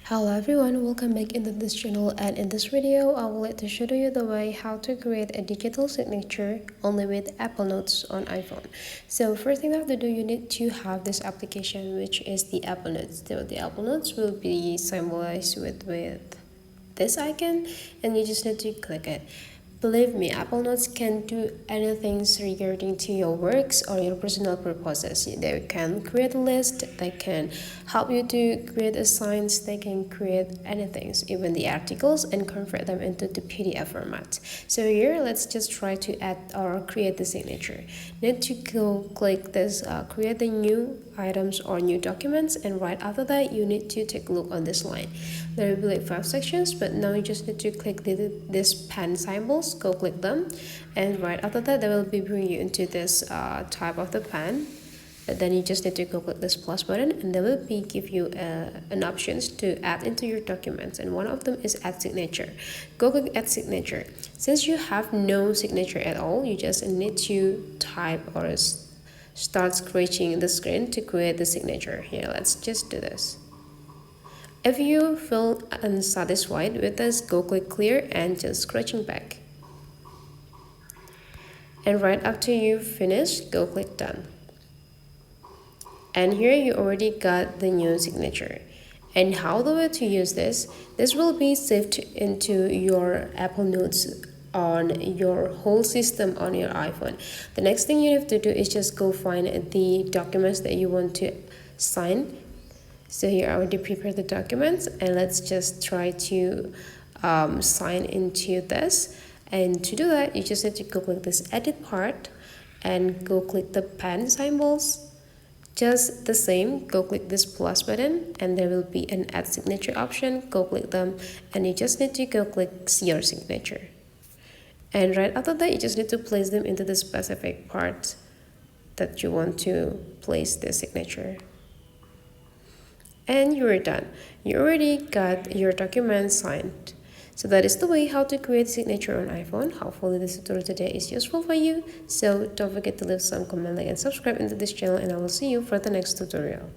Hello everyone, welcome back into this channel, and in this video I would like to show you the way how to create a digital signature only with Apple Notes on iPhone. So first thing you have to do, you need to have this application, which is the Apple Notes. So the Apple Notes will be symbolized with this icon, and you just need to click it. Believe me, Apple Notes can do anything regarding to your works or your personal purposes. They can create a list, they can help you to create assigns, they can create anything, even the articles, and convert them into the PDF format. So here, let's just try to add or create the signature. Need to go click this create the new items or new documents, and right after that you need to take a look on this line. There will be like 5 sections, but now you just need to click this pen symbols, go click them, and right after that they will be bring you into this type of the pen. But then you just need to go click this plus button, and they will be give you an options to add into your documents, and one of them is add signature. Go click add signature. Since you have no signature at all, you just need to type or start scratching the screen to create the signature. Here, let's just do this. If you feel unsatisfied with this, go click clear and just scratching back. And right after you finish, go click done. And here you already got the new signature. And how the way to use this will be saved into your Apple Notes on your whole system on your iPhone. The next thing you have to do is just go find the documents that you want to sign. So here I already prepared the documents, and let's just try to sign into this. And to do that, you just need to go click this edit part and go click the pen symbols. Just the same, go click this plus button, and there will be an add signature option. Go click them, and you just need to go click your signature. And right after that, you just need to place them into the specific part that you want to place the signature. And you're done. You already got your document signed. So that is the way how to create signature on iPhone. Hopefully this tutorial today is useful for you. So don't forget to leave some comment, like, and subscribe into this channel, and I will see you for the next tutorial.